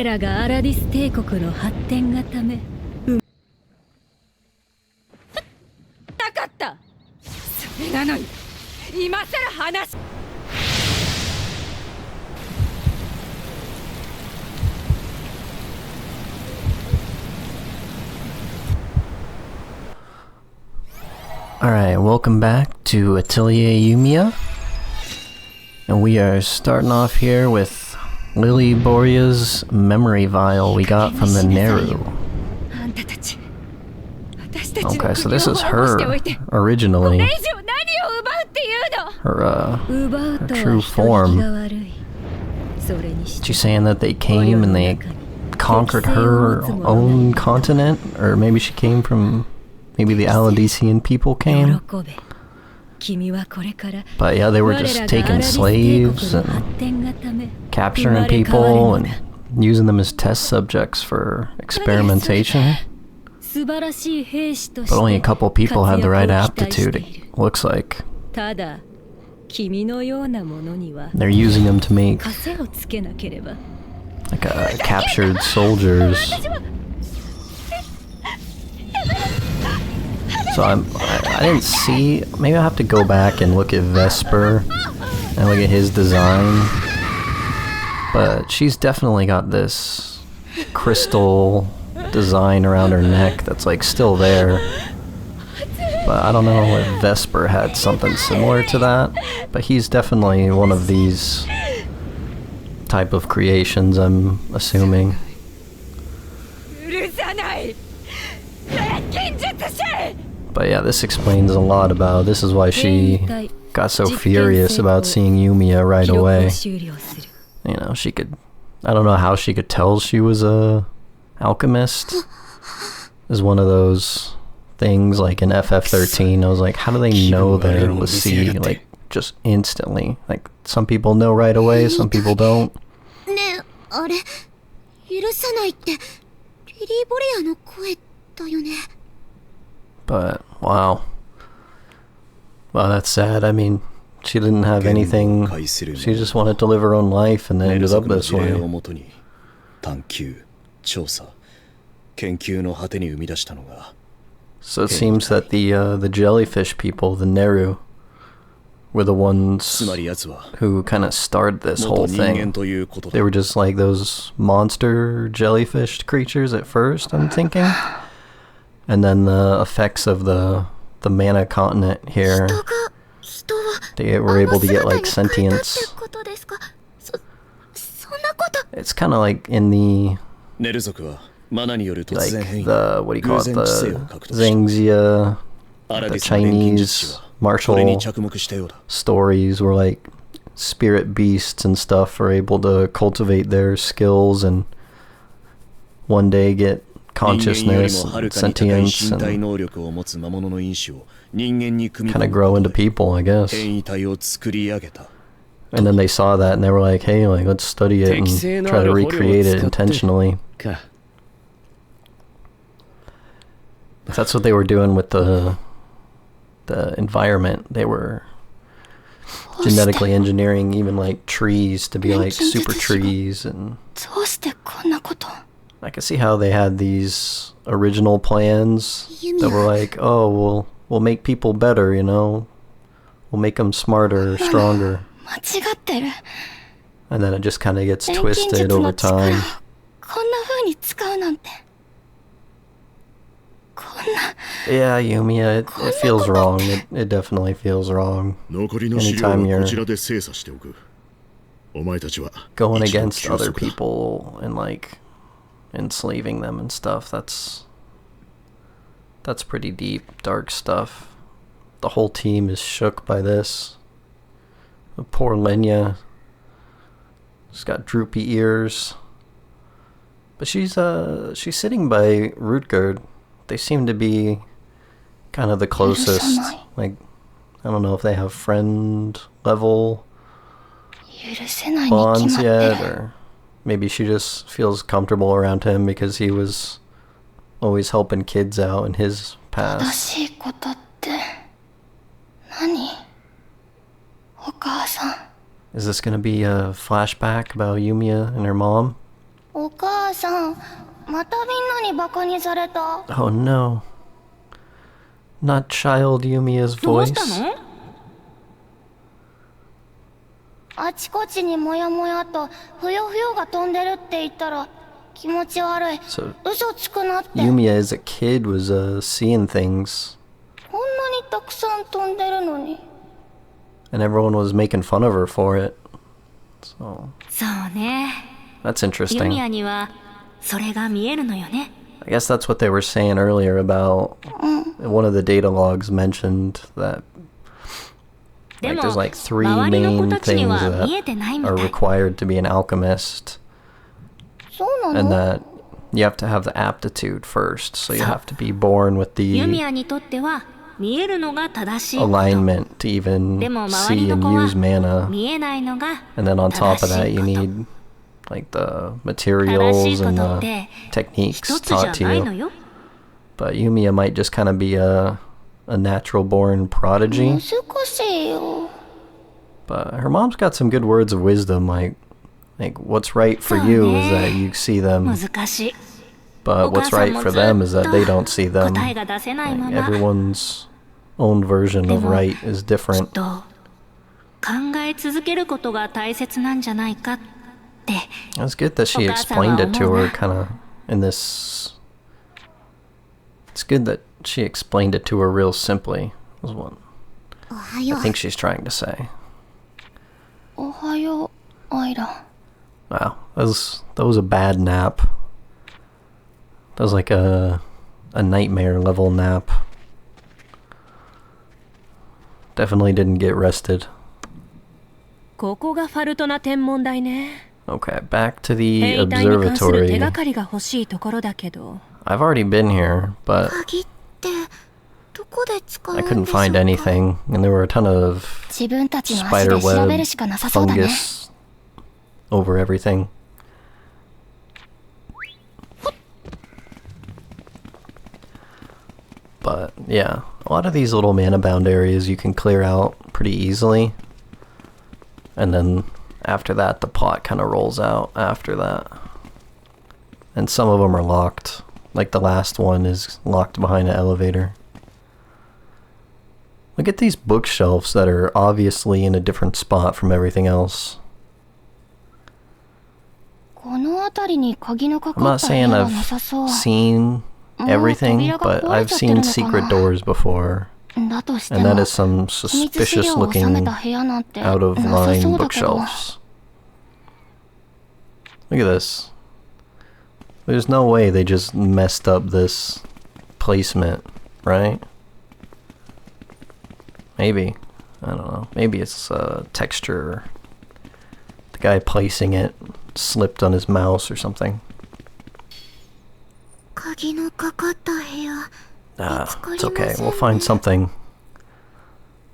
らがアラディス帝国の発展がためなかった。それなのに今さら話。Alright, welcome back to Atelier Yumia. And we are starting off here with Lili Borea's memory vial we got from the Neru. Okay, so this is her originally. Her true form. She's saying that they came and they conquered her own continent? Or maybe she came from... Maybe the Aladician people came. But yeah, they were just taking slaves and capturing people and using them as test subjects for experimentation. But only a couple people had the right aptitude, it looks like. They're using them to make like captured soldiers. So I didn't see, maybe I'll have to go back and look at Vesper and look at his design. But she's definitely got this crystal design around her neck that's like still there. But I don't know if Vesper had something similar to that. But he's definitely one of these type of creations, I'm assuming. But yeah, this explains a lot about, this is why she got so furious about seeing Yumia right away. You know, she could, I don't know how she could tell she was a alchemist. Is one of those things like in FF13, I was like, how do they know there with C, like, just instantly? Like, some people know right away, some people don't. But, wow. Wow, that's sad. I mean, she didn't have anything. She just wanted to live her own life and then ended up this way. So it seems that the jellyfish people, the Neru, were the ones who kind of started this whole thing. They were just like those monster jellyfish creatures at first, I'm thinking. And then the effects of the mana continent here, they were able to get like sentience. It's kind of like in the, like the, what do you call it, the Zhangxia, the Chinese martial stories where like spirit beasts and stuff are able to cultivate their skills and one day get consciousness, and sentience, and kind of grow into people, I guess. And then they saw that and they were like, hey, like, let's study it and try to recreate it intentionally. That's what they were doing with the environment. They were genetically engineering even like trees to be like super trees, and I can see how they had these original plans that were like, oh, we'll make people better, you know? We'll make them smarter, stronger. And then it just kind of gets twisted over time. Yeah, Yumia, it feels wrong. It definitely feels wrong. Anytime you're going against other people and like enslaving them and stuff, that's pretty deep, dark stuff. The whole team is shook by this. Poor Lenya, she's got droopy ears, but she's sitting by Rutgerd. They seem to be kind of the closest. Like, I don't know if they have friend level bonds yet, or maybe she just feels comfortable around him because he was always helping kids out in his past. Is this gonna be a flashback about Yumia and her mom? お母さん、またみんなにバカにされた。 Oh no. Not child Yumia's どう voice. したの？あちこちにモヤモヤとふよふよが飛んでるって言ったら気持ち悪い。 So 嘘つくなって。 Yumia as a kid was seeing things, こんなにたくさん飛んでるのに。 and everyone was making fun of her for it. So そうね。 that's ユ interesting. ミヤにはそれが見えるのよね。 I guess that's what they were saying earlier about one of the data logs mentioned that で like も there's like 3周りの main 子たちに things は見え that てないみ are たい。 required to be an alchemist, そうな and の？ that you have to have the aptitude first, so you have to be born with ユミ the ヤにとっては見えるのが正しい。 alignment to even でも周り see の and 子は use mana, 見えないのが and then on top 正 of し that い you こと。 need like the 正し materials いこ and とっ the て techniques 一つじ taught ゃ to ないの you. よ。 But Yumia might just kind of be a natural born prodigy. 難しいよ。 But her mom's got some good words of wisdom, like what's right for you is that you see them, 難しい。 but what's right for them is that they don't see them. 答えが出せないま Like, ま。 everyone's own version of right is きっ different. と考え続けることが大切なんじゃないかって。 It's good that she explained it to her kind of in this. It's good that she explained it to her real simply, is what おは I よう。 think she's trying to say. おはよう、アイラ。 Wow, that was a bad nap. That was like a nightmare level nap. Definitely didn't get rested. ここがファルトナ天文台ね。 Okay, back to the 兵隊に関する手 observatory. がかりが欲しいところだけど。 I've already been here, but 鍵ってどこで使う I んでしょ couldn't うか？ find anything, and there were a ton of 自分たちの足 spider で調べ web るしかなさそうだね。 fungus over everything. But yeah, a lot of these little mana bound areas you can clear out pretty easily. And then after that, the plot kind of rolls out after that. And some of them are locked. Like the last one is locked behind an elevator. Look at these bookshelves that are obviously in a different spot from everything else. この辺りに鍵のか I'm か not った部 saying 屋は I've なさそう。 seen everything, but I've seen secret doors before. だとして And that も is some 機密資 suspicious 料を収め looking た部屋なんて out of なさ line そうだけど。 bookshelves. Look at this. There's no way they just messed up this placement, right? Maybe. I don't know. Maybe it's texture. The guy placing it slipped on his mouse or something. 鍵のかかった部屋。 It's okay. We'll find something.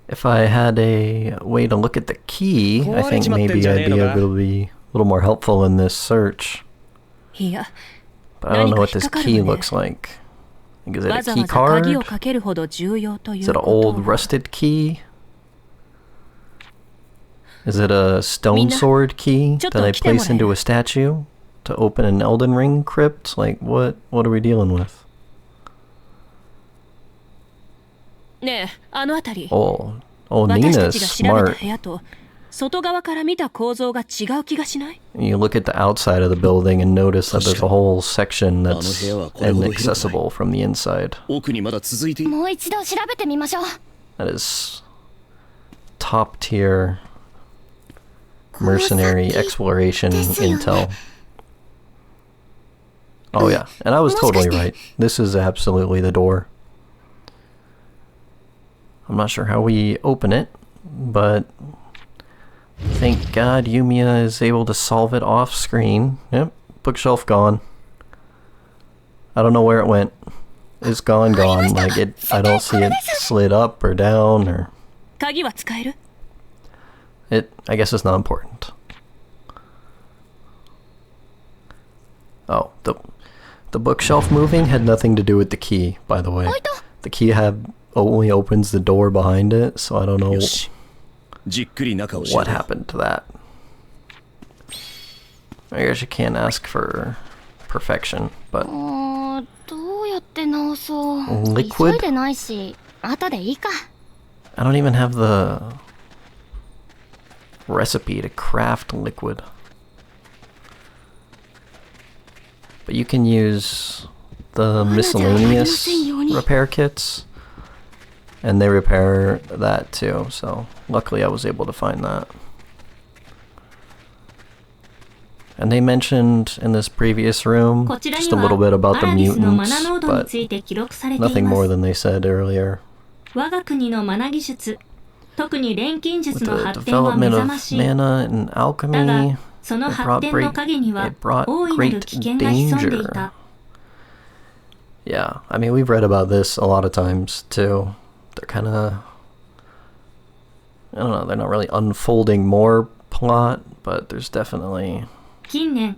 If I had a way to look at the key, I think maybe I'd be able to be a little more helpful in this search. いや、 But I don't know what this key looks like. Is it わ a ざ key わざ鍵 card? をかけるほど重要とい Is う it こ an と old は rusted key? Is it a stone みんな、 sword key ちょっと that I 来てもらえる？ place into a statue to open an Elden Ring crypt? Like, what are we dealing with? ねえ、あの辺り。 Oh, 私た Nina's ちが調べた smart. 部屋と外側から見た構造が違う気がしない？ You look at the outside of the building and notice that there's a whole section that's inaccessible from the inside. 奥にまだ続いている。もう一度調べてみましょう。 That is top tier mercenary exploration intel. Oh yeah, and I was totally right. This is absolutely the door. I'm not sure how we open it, but thank God Yumia is able to solve it off screen. Yep, bookshelf gone. I don't know where it went. It's gone. Like I don't see it slid up or down or. 鍵は使える？ I guess it's not important. Oh, the bookshelf moving had nothing to do with the key, by the way. The key only opens the door behind it, so I don't know よし。じっくり中を調べ what よう。 happened to that. I guess you can't ask for perfection, but どうやって直そう。 Liquid? 急いでないし、後でいいか。 I don't even have the recipe to craft liquid. But you can use the miscellaneous repair kits, and they repair that too, so luckily I was able to find that. And they mentioned in this previous room just a little bit about the mutants, but nothing more than they said earlier. 我が国のマナ技術、特に錬金術 With の the 発展は目 development 覚 of ましい。 mana and だ alchemy, が、その it 発 brought 展の陰には it brought 大いなる great 危険が潜んでい danger. た。 Yeah, I mean, we've read about this a lot of times too. They're kind of, I don't know, they're not really unfolding more plot, but there's definitely 近年、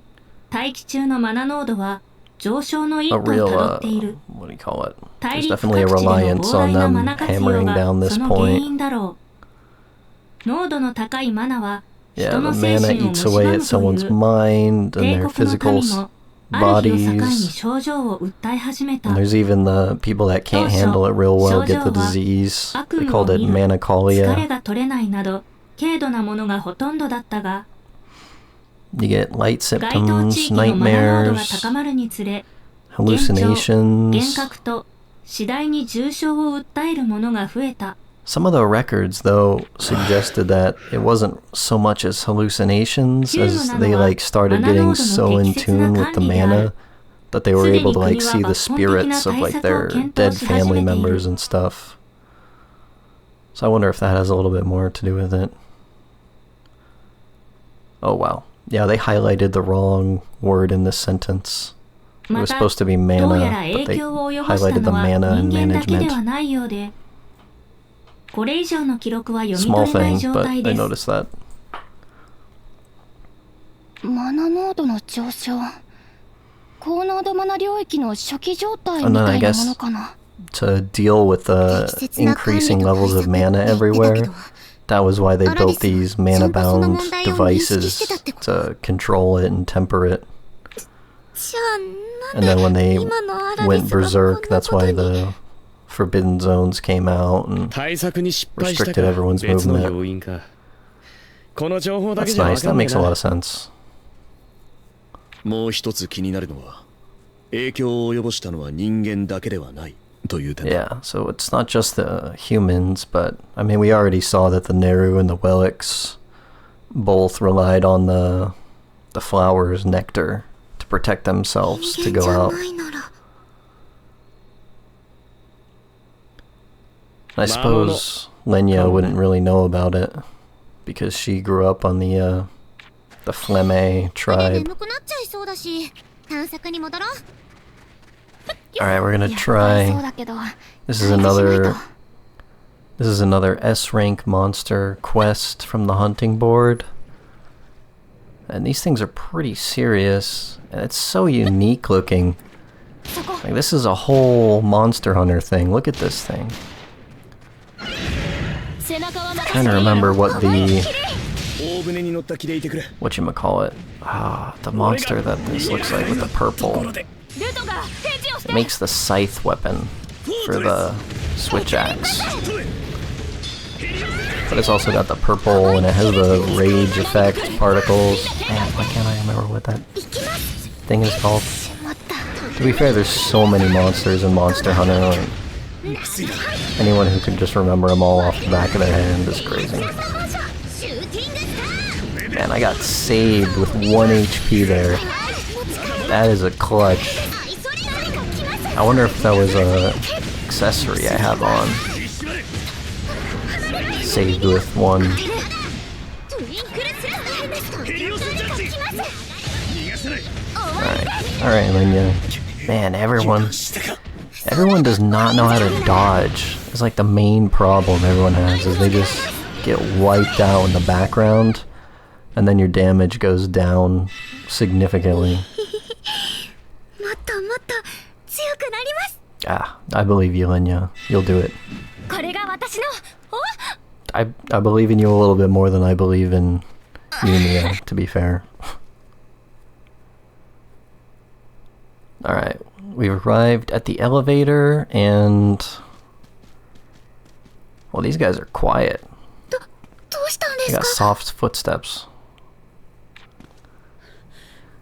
大気中のマナ濃度は上昇の一 a 途を real, たどっている。 what do you call it? 大 There's 陸 definitely a 各地での reliance 膨 on 大な them マナ活用 hammering が down this その原 point. 因だろう。濃度の高いマナは Yeah, 人の the 精 mana 神を eats away at 蝕むと someone's いう。 mind and 帝 their 国の physical 民もある日を境に bodies. 症状を訴え始めた。 And there's even the people that can't handle it real well get the disease. They called it 疲れ manicolia. が取れないなど軽度なものがほとんどだったが、 You get light 該当地 symptoms, 域のマナ濃度が nightmares, 高まるにつれ、 hallucinations. 幻覚と次第に重症を訴えるものが増えた。 Some of the records, though, suggested that it wasn't so much as hallucinations as they like started getting so in tune with the mana that they were able to like see the spirits of like their dead family members and stuff. So I wonder if that has a little bit more to do with it. Oh wow. Yeah, they highlighted the wrong word in this sentence. It was supposed to be どうやら mana, but 影 they 響を及ぼした highlighted the のは mana 人 and 間だけで management. はないようで、これ以上の記録は読み Small 取れない thing, 状 but 態 I です。 noticed that. マナ濃度の上昇。高濃度マナ領域の初期状態 And み then た I いなも guess のかな。 to deal with the increasing levels of mana everywhere, that was why they built these mana-bound devices to control it and temper it. じゃあ And なん then when で they 今のアラリ went スがこん berserk, な that's こと why に。 the Forbidden Zones came out and 対策に失敗したか restricted everyone's 別の movement. 要因か。この情報だけ That's じゃ nice. わか That んねえ makes a lot な。 of sense. もう一つ気になるのは、影響を及ぼしたのは人間だけではないという点だ。 Yeah, so it's not just the humans, but I mean, we already saw that the Neru and the Welix both relied on the flower's nectar to protect themselves to 人間 go じゃ out. ないなら I suppose Lenya wouldn't really know about it because she grew up on the Flemme 眠 tribe. くなっちゃいそうだし、探索に戻ろう。 Alright, we're gonna いや、そう try. だけど、 This is 退治しないと。 this is another S rank monster quest from the hunting board. And these things are pretty serious. And it's so unique looking. そこ Like, this is a whole Monster Hunter thing. Look at this thing. 背中は任せ Trying to remember what the 大船に乗った気でいてくれ。 whatchamacallit. The monster that this looks like with the purple. ルトが返事をし It makes the scythe weapon for the switch axe. But it's also got the purple and it has the rage effect particles. Man, why can't I remember what that thing is called? まった。 To be fair, there's so many monsters in Monster Hunter. Like, anyone who can just remember them all off the back of their hand is crazy. シューティングスター Man, I got saved with 1 HP there. That is a clutch. I wonder if that was a accessory I have on. Saved with 1. トゥインクルスラスですと誰か来ます Alright, Lenya. Man, everyone does not know how to dodge. It's like the main problem everyone has is they just get wiped out in the background and then your damage goes down significantly. もっともっと強くなります Ah, I believe you, Lenya. You'll do it. これが私のお I believe in you a little bit more than I believe in Yumia, to be fair. Alright, we've arrived at the elevator, and... Well, these guys are quiet. どうしたんで They す got か soft footsteps.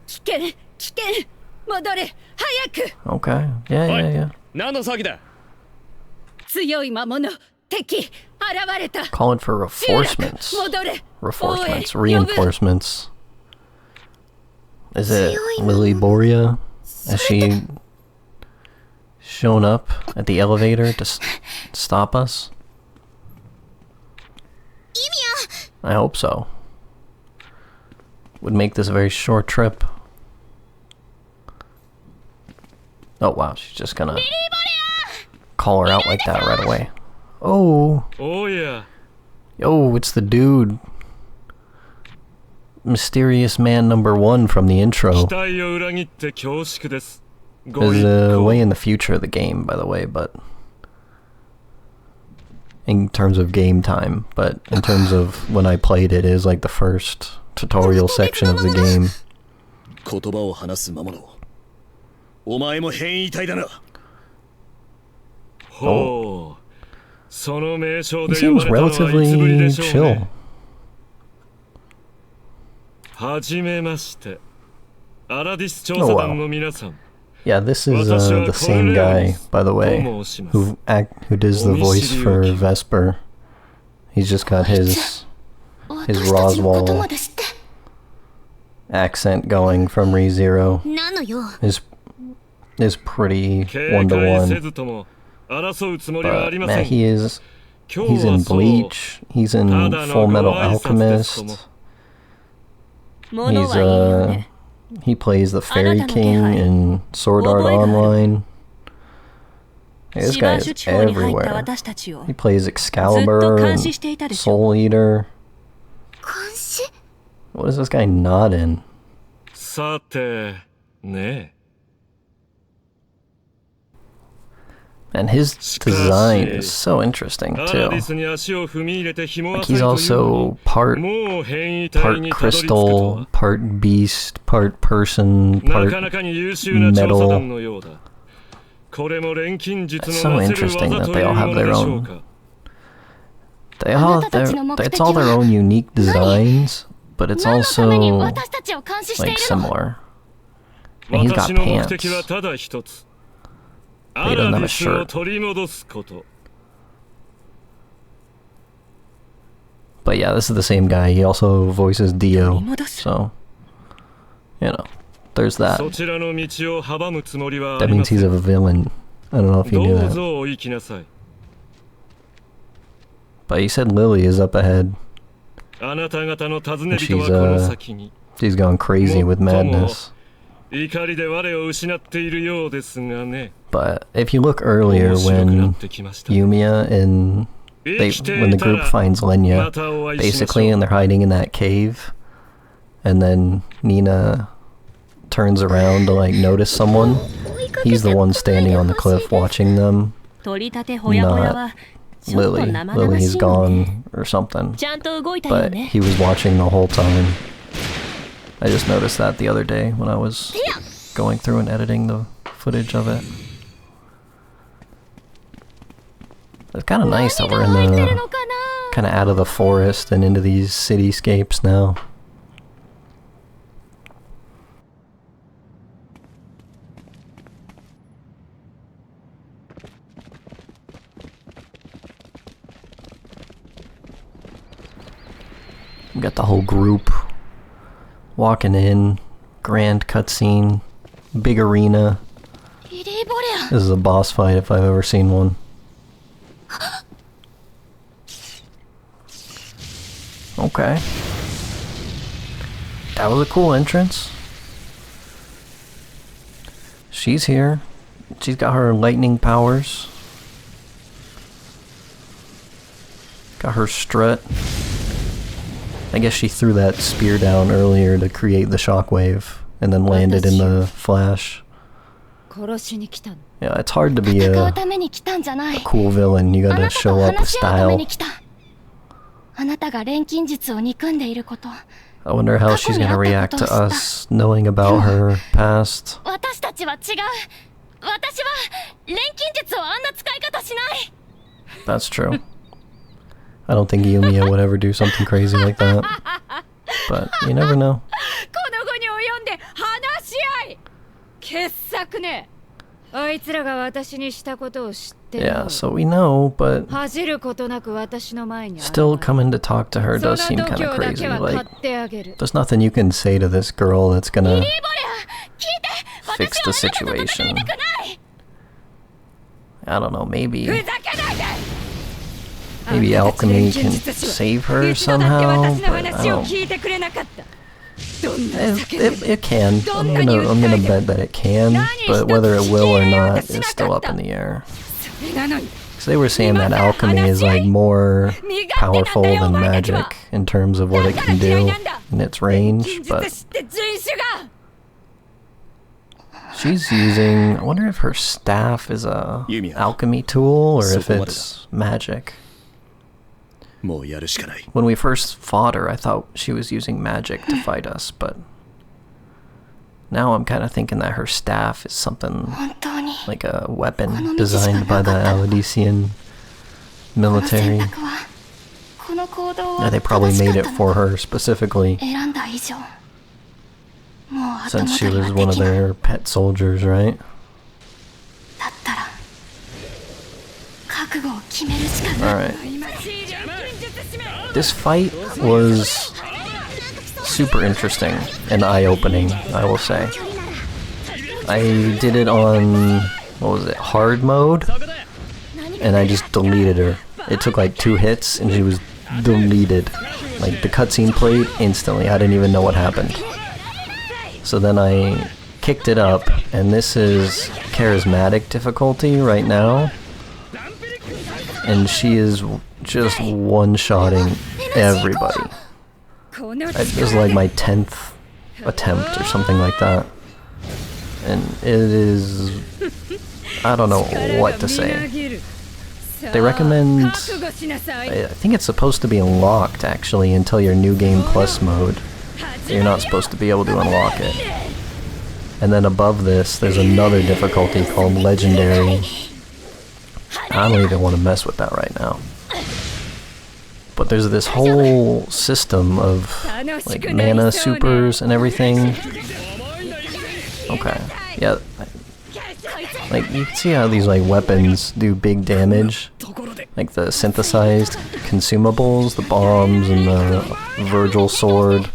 危険危険戻れ早く Okay, yeah. 何の騒ぎだ。強い魔物敵現れた Calling for reinforcements. 戻れ Reinforcements. 応援呼ぶ Reinforcements. Is it Lili Borea? Has she shown up at the elevator to stop us? I hope so. Would make this a very short trip. Oh wow, she's just gonna call her out like that right away. Oh. Oh yeah. Yo, it's the dude. Mysterious man number 1 from the intro. Is way in the future of the game, by the way, but in terms of game time, but in terms of when I played it, it is like the first tutorial section of the game. 言葉を話す魔物。お前も変異体だな。ほう。その名称 He で呼ば seems れたのはいつぶりで relatively しょう chill. ね。はじめまして。アラディス調査団の皆さん。Yeah, this is the same guy, by the way, who does the voice for Vesper. He's just got his 私たちのことまで知って accent going from ReZero. なのよ Is pretty one to one. But man, he's in Bleach. He's in Full Metal Alchemist. He plays the Fairy King in Sword Art Online. Hey, this guy is everywhere. He plays Excalibur and Soul Eater. 監視 What is this guy not in? さて、ね。 And his design is so interesting too. Like he's also part crystal, part beast, part person, part metal. It's so interesting that they all have their own. It's all their own unique designs, but it's also 何のために私たちを監視してい like るの similar. And he's got pants. But he doesn't have a shirt. But yeah, this is the same guy. He also voices Dio. So, you know, there's that. That means he's a villain. I don't know if you knew that. But he said Lily is up ahead. And she's gone crazy with madness. But if you look earlier when Yumia and when the group finds Lenya, basically, and they're hiding in that cave, and then Nina turns around to like notice someone, he's the one standing on the cliff watching them, not Lily. Lily's gone or something, but he was watching the whole time. I just noticed that the other day when I was going through and editing the footage of it. It's kind of nice that we're in the kind of out of the forest and into these cityscapes now. We got the whole group walking in, grand cutscene, big arena. Lili Borea This is a boss fight if I've ever seen one. Okay. That was a cool entrance. She's here. She's got her lightning powers. Got her strut. I guess she threw that spear down earlier to create the shockwave and then landed in the flash. 殺しに来たの Yeah, it's hard to be 戦 a うために来たんじゃない cool villain. You あ gotta なたと show up with 話し合うため style. に来たあなたが錬金術を憎んでいること I wonder how she's gonna react to us knowing about her past. 私たちは違う。私は錬金術をあんな使い方しない。 That's true. I don't think Yumia would ever do something crazy like that. But you never know. この後に及んで話し合い傑作ね。あいつらが私にしたことを知ってる。 Yeah, so we know, but 恥じることなく私の前に still coming to talk to her does seem kind of crazy. Like, there's nothing you can say to this girl that's gonna fix the situation. I don't know, maybe Alchemy can save her somehow, but I don't. It can. I'm gonna bet that it can, but whether it will or not is still up in the air. Because they were saying that alchemy is like more powerful than magic in terms of what it can do in its range, but she's using, I wonder if her staff is a alchemy tool or if it's magic. When we first fought her, I thought she was using magic to fight us, but now I'm kind of thinking that her staff is something like a weapon designed by the Aladician military. Yeah, they probably made it for her specifically, since she was one of their pet soldiers, right? Alright. This fight was super interesting and eye-opening, I will say. I did it on, what was it, hard mode? And I just deleted her. It took like 2 hits and she was deleted. Like the cutscene played instantly, I didn't even know what happened. So then I kicked it up, and this is charismatic difficulty right now. And she is just one-shotting everybody. It was like my 10th attempt or something like that. And it is... I don't know what to say. They recommend... I think it's supposed to be unlocked, actually, until your New Game Plus mode. You're not supposed to be able to unlock it. And then above this, there's another difficulty called Legendary. I don't even want to mess with that right now. But there's this whole system of like mana supers and everything. Okay, yeah. Like you can see how these like weapons do big damage. Like the synthesized consumables, the bombs and the Virgil sword.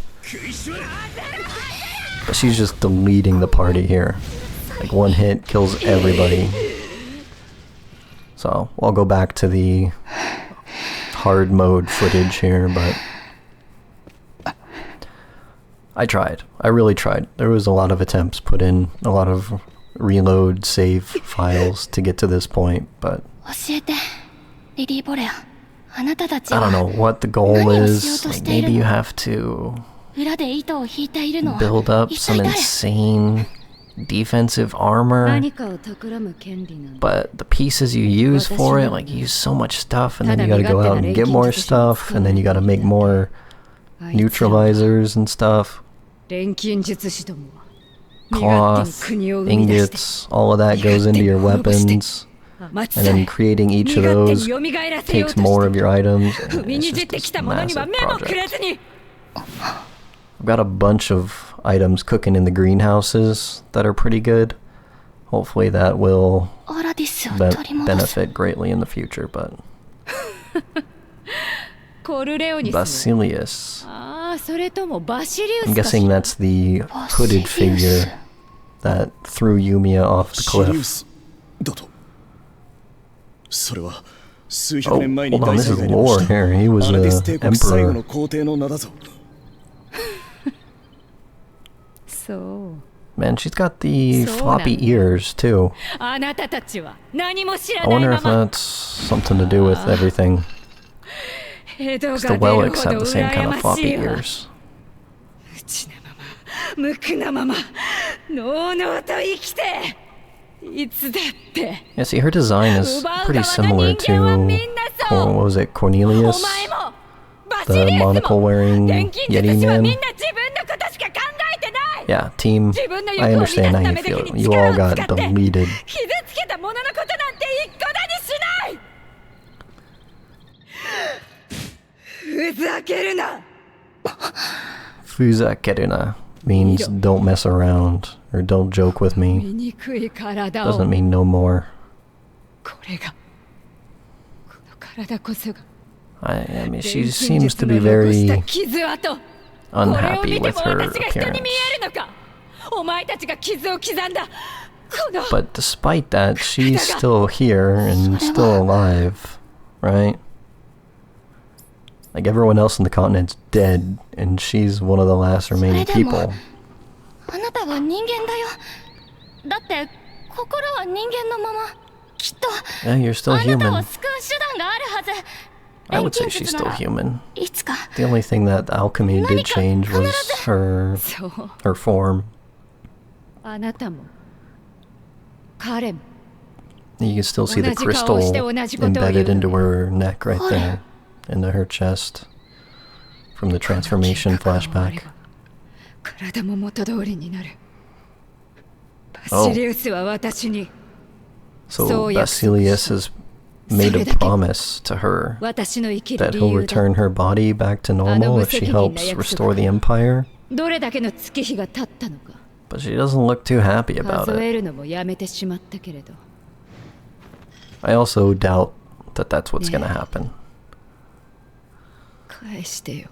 But she's just deleting the party here. Like one hit kills everybody. So I'll go back to the hard mode footage here, but I tried. I really tried. There was a lot of attempts put in, a lot of reload save files to get to this point, but I don't know what the goal is. Like maybe you have to build up some insane defensive armor, but the pieces you use for it, like you use so much stuff, and then you gotta go out and get more stuff, and then you gotta make more neutralizers and stuff. Cloth, ingots, all of that goes into your weapons, and then creating each of those takes more of your items. It's just this massive project. I've got a bunch of items cooking in the greenhouses that are pretty good. Hopefully that will benefit greatly in the future, but... Basilius. I'm guessing that's the hooded figure that threw Yumia off the cliff. Oh, hold on, this is lore here. He was the emperor. Man, she's got the floppy ears, too. I wonder if that's something to do with everything. Because the Wellicks have the same kind of floppy ears. Yeah, see, her design is pretty similar to, what was it, Cornelius? The monocle wearing 錬金 Yeti 術師は man. みんな自分のことしか考えてない Yeah, team. I understand how you feel. You all got deleted. 傷つけたもののことなんて一個だにしないふざけるな Fuzakeruna means don't mess around or don't joke with me. 醜い体を Doesn't mean no more. これがこの体こそが I mean, 錬 she 金 seems 術 to の be 残した very 傷跡 unhappy with こ her れを見ても私が人 appearance. に見えるのかお前たちが傷を刻んだこの But despite that, she's still here and still alive, right? Like everyone else in the continent's dead, and she's one of the last remaining people. あなたは人間だよ。だって心は人間のまま。きっと Yeah, you're still あなたを human. 救う手段があるはず。 I would say 錬金 she's 術な still ら human. いつか The only thing that alchemy did change was her そう her form. あなたも彼も You can still see the 同じ顔をして crystal 同じことを言う embedded into her neck right there, into her chest, from the transformation flashback. 体も元通りになるバシリウスは私に So So, yeah. Basilius has made a promise to her 私の生きる that 理 he'll 由だ return her body back to normal if she helps restore the empire. どれだけの月日が経ったのか But she doesn't look too happy about 数 it. えるのもやめてしまったけれど I also doubt that that's what's gonna happen. 返してよ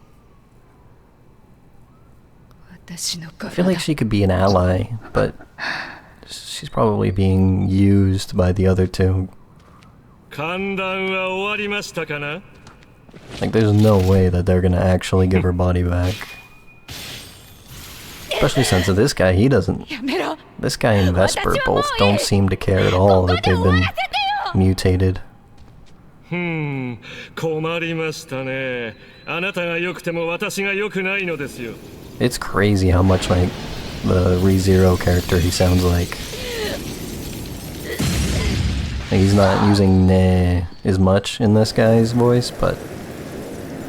私の I feel 体 like she could be an ally, but she's probably being used by the other two. 歓談は終わりましたかな Like, there's no way that they're gonna actually give her body back. Especially since this guy, he doesn't. やめろ This guy and Vesper both don't seem to care at all that they've been mutated. 困りましたねあなたが良くても私が良くないのですよ It's crazy how much like the ReZero character he sounds like. Like, he's not using ne as much in this guy's voice, but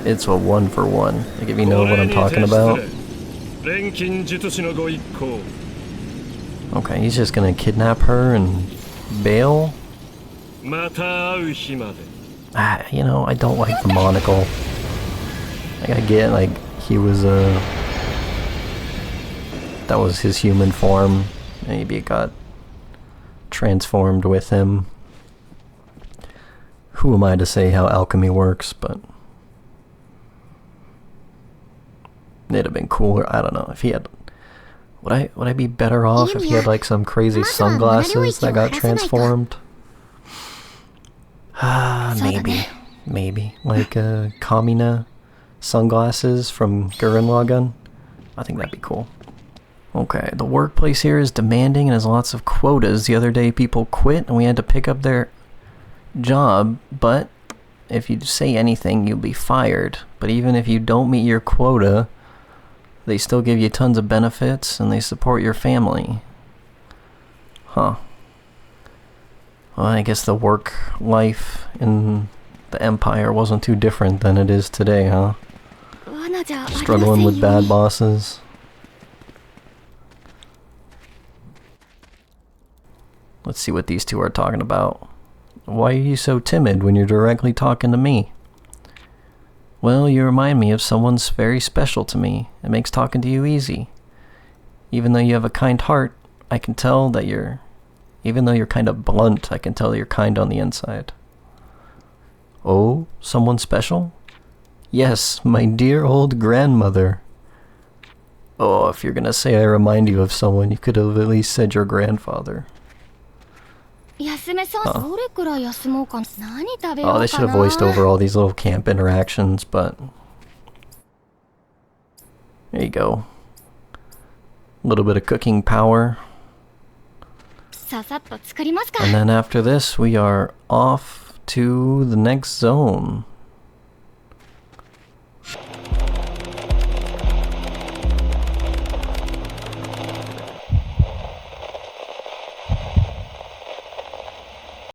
it's a one for one. Like, if you know what I'm talking about. 錬金術師のご一行 Okay, he's just gonna kidnap her and bail. また会う日まで You know, I don't like the monocle. Like, I get, like, he was that was his human form. Maybe it got transformed with him. Who am I to say how alchemy works, but it'd have been cooler. I don't know if he had. Would I be better off if he had like some crazy sunglasses that got transformed? Maybe like Kamina sunglasses from Gurren Lagann. I think that'd be cool. Okay, the workplace here is demanding and has lots of quotas. The other day people quit and we had to pick up their job, but if you say anything you'll be fired. But even if you don't meet your quota, they still give you tons of benefits and they support your family. Huh. Well, I guess the work life in the Empire wasn't too different than it is today, huh? Struggling with bad bosses. Let's see what these two are talking about. Why are you so timid when you're directly talking to me? Well, you remind me of someone very special to me. It makes talking to you easy. Even though you have a kind heart, I can tell that you're... Even though you're kind of blunt, I can tell you're kind on the inside. Oh, someone special? Yes, my dear old grandmother. Oh, if you're gonna say I remind you of someone, you could have at least said your grandfather. Oh, they should have voiced over all these little camp interactions, but... There you go. A little bit of cooking power. And then after this, we are off to the next zone.